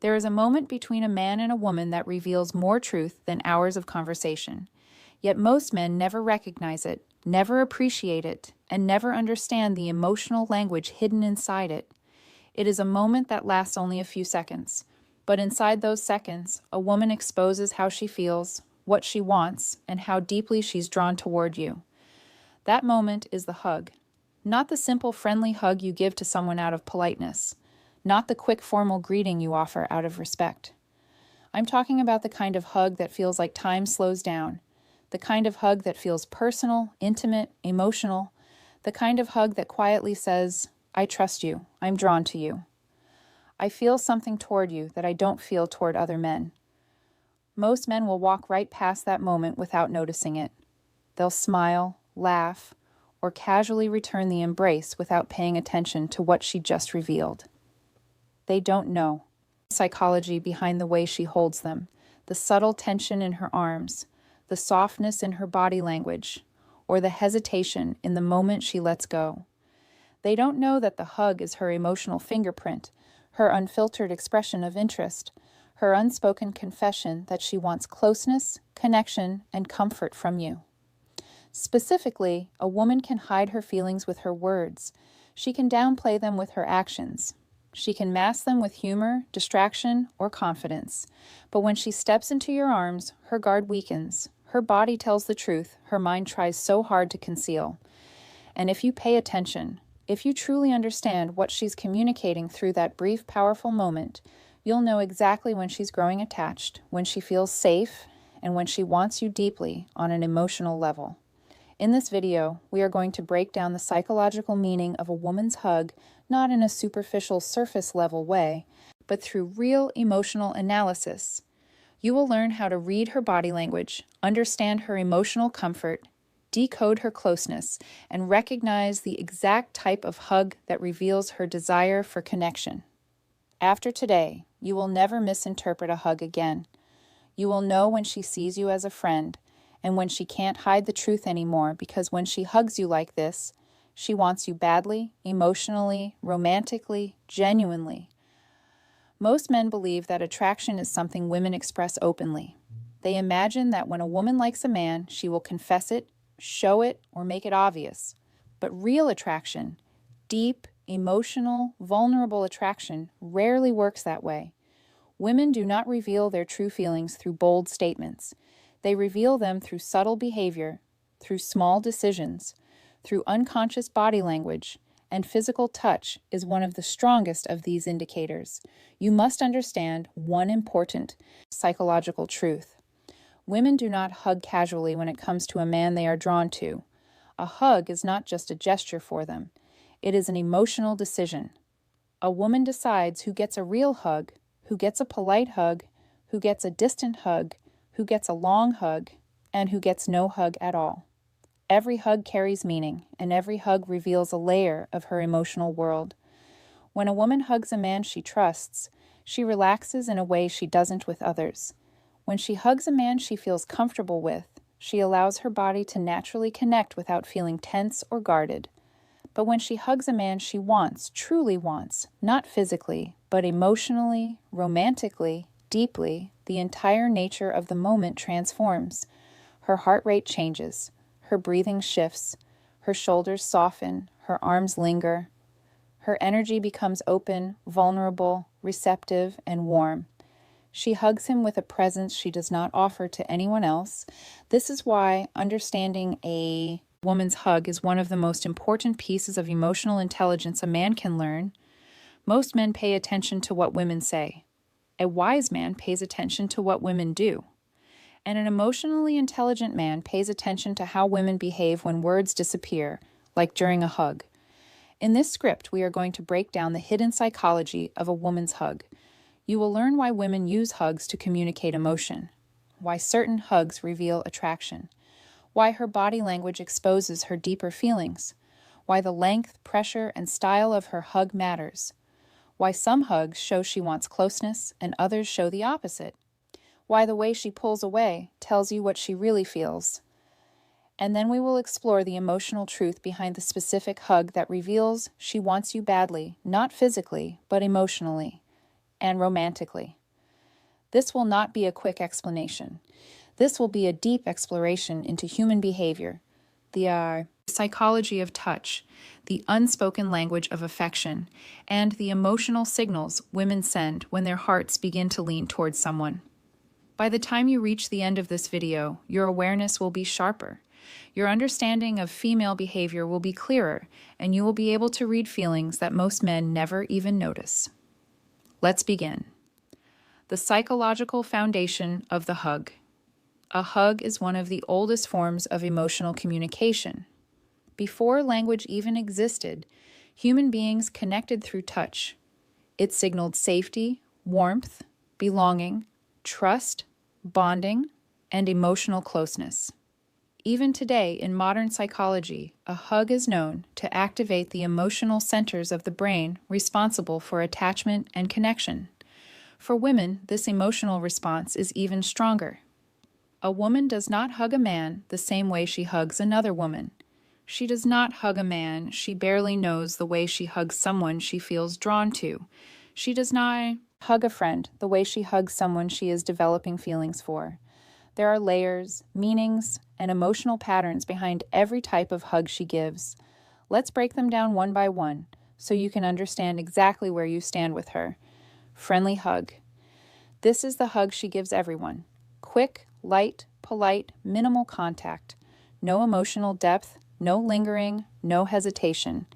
There is a moment between a man and a woman that reveals more truth than hours of conversation. Yet most men never recognize it, never appreciate it, and never understand the emotional language hidden inside it. It is a moment that lasts only a few seconds. But inside those seconds, a woman exposes how she feels, what she wants, and how deeply she's drawn toward you. That moment is the hug. Not the simple friendly hug you give to someone out of politeness. Not the quick formal greeting you offer out of respect. I'm talking about the kind of hug that feels like time slows down. The kind of hug that feels personal, intimate, emotional. The kind of hug that quietly says, I trust you. I'm drawn to you. I feel something toward you that I don't feel toward other men. Most men will walk right past that moment without noticing it. They'll smile, laugh, or casually return the embrace without paying attention to what she just revealed. They don't know the psychology behind the way she holds them, the subtle tension in her arms, the softness in her body language, or the hesitation in the moment she lets go. They don't know that the hug is her emotional fingerprint, her unfiltered expression of interest, her unspoken confession that she wants closeness, connection, and comfort from you. Specifically, a woman can hide her feelings with her words. She can downplay them with her actions. She can mask them with humor, distraction, or confidence. But when she steps into your arms, her guard weakens. Her body tells the truth her mind tries so hard to conceal. And if you pay attention, if you truly understand what she's communicating through that brief, powerful moment, you'll know exactly when she's growing attached, when she feels safe, and when she wants you deeply on an emotional level. In this video, we are going to break down the psychological meaning of a woman's hug, not in a superficial surface-level way, but through real emotional analysis. You will learn how to read her body language, understand her emotional comfort, decode her closeness, and recognize the exact type of hug that reveals her desire for connection. After today, you will never misinterpret a hug again. You will know when she sees you as a friend, and when she can't hide the truth anymore, because when she hugs you like this, she wants you badly, emotionally, romantically, genuinely. Most men believe that attraction is something women express openly. They imagine that when a woman likes a man, she will confess it, show it, or make it obvious. But real attraction, deep, emotional, vulnerable attraction, rarely works that way. Women do not reveal their true feelings through bold statements. They reveal them through subtle behavior, through small decisions, through unconscious body language, and physical touch is one of the strongest of these indicators. You must understand one important psychological truth. Women do not hug casually when it comes to a man they are drawn to. A hug is not just a gesture for them. It is an emotional decision. A woman decides who gets a real hug, who gets a polite hug, who gets a distant hug, who gets a long hug, and who gets no hug at all. Every hug carries meaning, and every hug reveals a layer of her emotional world. When a woman hugs a man she trusts, she relaxes in a way she doesn't with others. When she hugs a man she feels comfortable with, she allows her body to naturally connect without feeling tense or guarded. But when she hugs a man she wants, truly wants, not physically, but emotionally, romantically, deeply, the entire nature of the moment transforms. Her heart rate changes, her breathing shifts, her shoulders soften, her arms linger. Her energy becomes open, vulnerable, receptive, and warm. She hugs him with a presence she does not offer to anyone else. This is why understanding a woman's hug is one of the most important pieces of emotional intelligence a man can learn. Most men pay attention to what women say. A wise man pays attention to what women do. And an emotionally intelligent man pays attention to how women behave when words disappear, like during a hug. In this script, we are going to break down the hidden psychology of a woman's hug. You will learn why women use hugs to communicate emotion, why certain hugs reveal attraction, why her body language exposes her deeper feelings, why the length, pressure, and style of her hug matters, why some hugs show she wants closeness and others show the opposite, why the way she pulls away tells you what she really feels. And then we will explore the emotional truth behind the specific hug that reveals she wants you badly, not physically, but emotionally. and romantically. This will not be a quick explanation. This will be a deep exploration into human behavior, the psychology of touch, the unspoken language of affection, and the emotional signals women send when their hearts begin to lean towards someone. By the time you reach the end of this video, your awareness will be sharper. Your understanding of female behavior will be clearer, and you will be able to read feelings that most men never even notice. Let's begin. The psychological foundation of the hug. A hug is one of the oldest forms of emotional communication. Before language even existed, human beings connected through touch. It signaled safety, warmth, belonging, trust, bonding, and emotional closeness. Even today, in modern psychology, a hug is known to activate the emotional centers of the brain responsible for attachment and connection. For women, this emotional response is even stronger. A woman does not hug a man the same way she hugs another woman. She does not hug a man she barely knows the way she hugs someone she feels drawn to. She does not hug a friend the way she hugs someone she is developing feelings for. There are layers, meanings, and emotional patterns behind every type of hug she gives. Let's break them down one by one so you can understand exactly where you stand with her. Friendly hug. This is the hug she gives everyone. Quick, light, polite, minimal contact. No emotional depth, no lingering, no hesitation.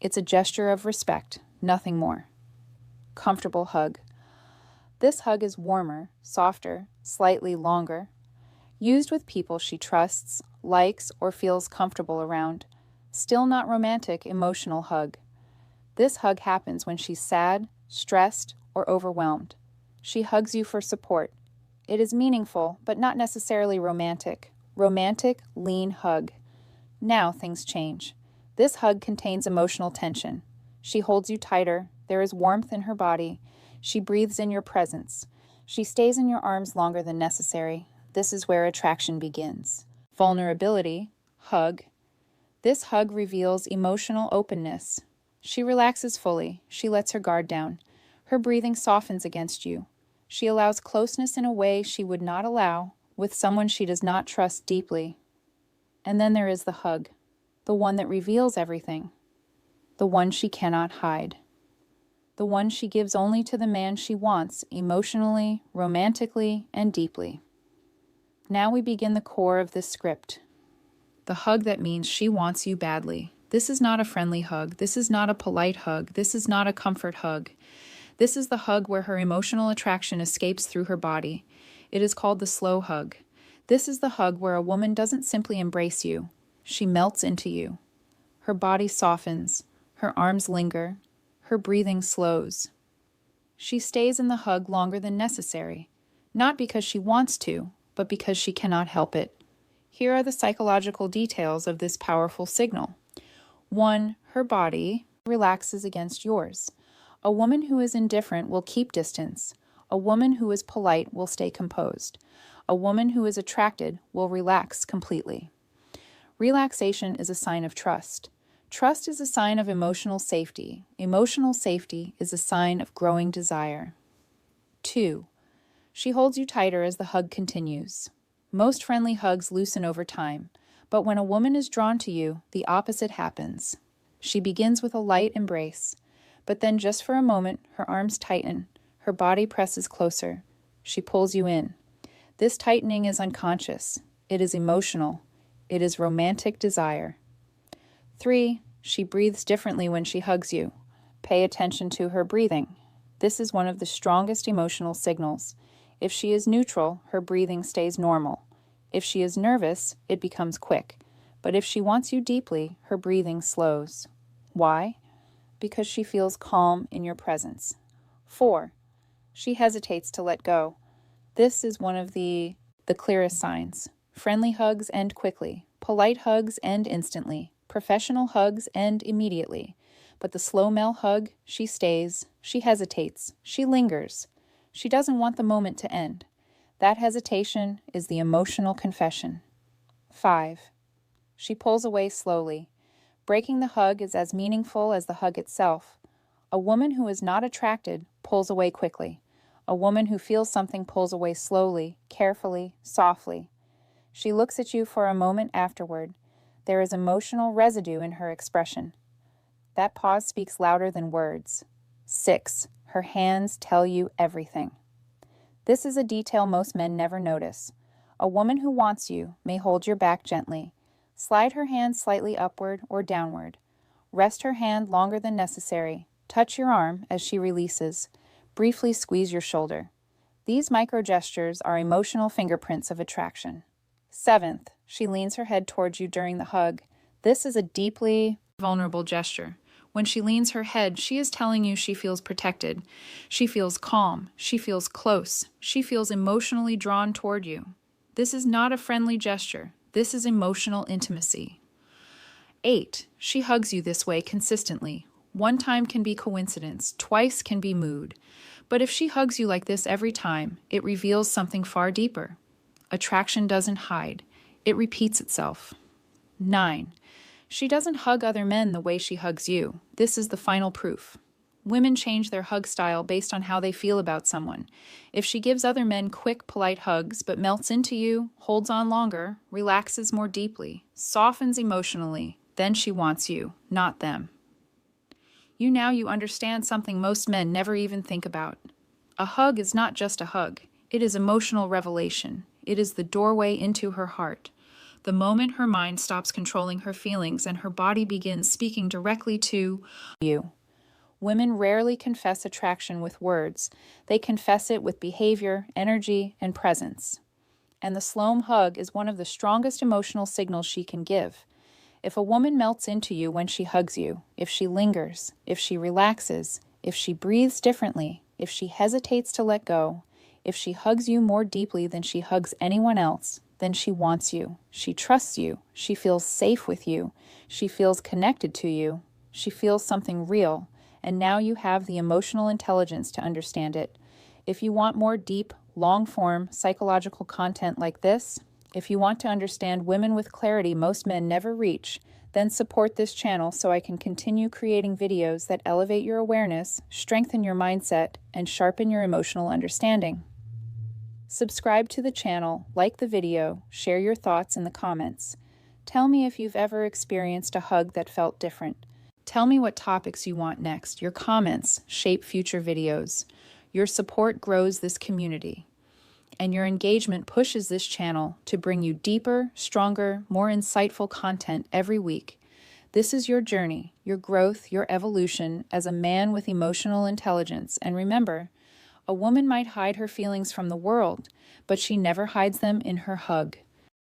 It's a gesture of respect, nothing more. Comfortable hug. This hug is warmer, softer, slightly longer. Used with people she trusts, likes, or feels comfortable around. Still not romantic, emotional hug. This hug happens when she's sad, stressed, or overwhelmed. She hugs you for support. It is meaningful, but not necessarily romantic. Romantic, lean hug. Now things change. This hug contains emotional tension. She holds you tighter. There is warmth in her body. She breathes in your presence. She stays in your arms longer than necessary. This is where attraction begins. Vulnerability, hug. This hug reveals emotional openness. She relaxes fully. She lets her guard down. Her breathing softens against you. She allows closeness in a way she would not allow with someone she does not trust deeply. And then there is the hug, the one that reveals everything, the one she cannot hide, the one she gives only to the man she wants emotionally, romantically, and deeply. Now we begin the core of this script, the hug that means she wants you badly. This is not a friendly hug. This is not a polite hug. This is not a comfort hug. This is the hug where her emotional attraction escapes through her body. It is called the slow hug. This is the hug where a woman doesn't simply embrace you. She melts into you. Her body softens. Her arms linger. Her breathing slows. She stays in the hug longer than necessary, not because she wants to, but because she cannot help it. Here are the psychological details of this powerful signal. 1. Her body relaxes against yours. A woman who is indifferent will keep distance. A woman who is polite will stay composed. A woman who is attracted will relax completely. Relaxation is a sign of trust. Trust is a sign of emotional safety. Emotional safety is a sign of growing desire. 2. She holds you tighter as the hug continues. Most friendly hugs loosen over time, but when a woman is drawn to you, the opposite happens. She begins with a light embrace. But then just for a moment, her arms tighten, her body presses closer. She pulls you in. This tightening is unconscious. It is emotional. It is romantic desire. 3. She breathes differently when she hugs you. Pay attention to her breathing. This is one of the strongest emotional signals. If she is neutral, her breathing stays normal. If she is nervous, it becomes quick. But if she wants you deeply, her breathing slows. Why? Because she feels calm in your presence. 4. She hesitates to let go. This is one of the clearest signs. Friendly hugs end quickly. Polite hugs end instantly. Professional hugs end immediately. But the slow male hug, she stays, she hesitates, she lingers. She doesn't want the moment to end. That hesitation is the emotional confession. 5. She pulls away slowly. Breaking the hug is as meaningful as the hug itself. A woman who is not attracted pulls away quickly. A woman who feels something pulls away slowly, carefully, softly. She looks at you for a moment afterward. There is emotional residue in her expression. That pause speaks louder than words. 6. Her hands tell you everything. This is a detail most men never notice. A woman who wants you may hold your back gently. Slide her hand slightly upward or downward. Rest her hand longer than necessary. Touch your arm as she releases. Briefly squeeze your shoulder. These micro-gestures are emotional fingerprints of attraction. 7th, she leans her head towards you during the hug. This is a deeply vulnerable gesture. When she leans her head, she is telling you she feels protected. She feels calm. She feels close. She feels emotionally drawn toward you. This is not a friendly gesture. This is emotional intimacy. 8, she hugs you this way consistently. One time can be coincidence. Twice can be mood. But if she hugs you like this every time, it reveals something far deeper. Attraction doesn't hide. It repeats itself. 9, she doesn't hug other men the way she hugs you. This is the final proof. Women change their hug style based on how they feel about someone. If she gives other men quick, polite hugs, but melts into you, holds on longer, relaxes more deeply, softens emotionally, then she wants you, not them. You understand something most men never even think about. A hug is not just a hug. It is emotional revelation. It is the doorway into her heart. The moment her mind stops controlling her feelings and her body begins speaking directly to you. Women rarely confess attraction with words. They confess it with behavior, energy, and presence. And the slow hug is one of the strongest emotional signals she can give. If a woman melts into you when she hugs you, if she lingers, if she relaxes, if she breathes differently, if she hesitates to let go, if she hugs you more deeply than she hugs anyone else, then she wants you. She trusts you. She feels safe with you. She feels connected to you. She feels something real. And now you have the emotional intelligence to understand it. If you want more deep, long-form psychological content like this, if you want to understand women with clarity most men never reach, then support this channel so I can continue creating videos that elevate your awareness, strengthen your mindset, and sharpen your emotional understanding. Subscribe to the channel, like the video, share your thoughts in the comments. Tell me if you've ever experienced a hug that felt different. Tell me what topics you want next. Your comments shape future videos. Your support grows this community. And your engagement pushes this channel to bring you deeper, stronger, more insightful content every week. This is your journey, your growth, your evolution as a man with emotional intelligence. And remember, a woman might hide her feelings from the world, but she never hides them in her hug.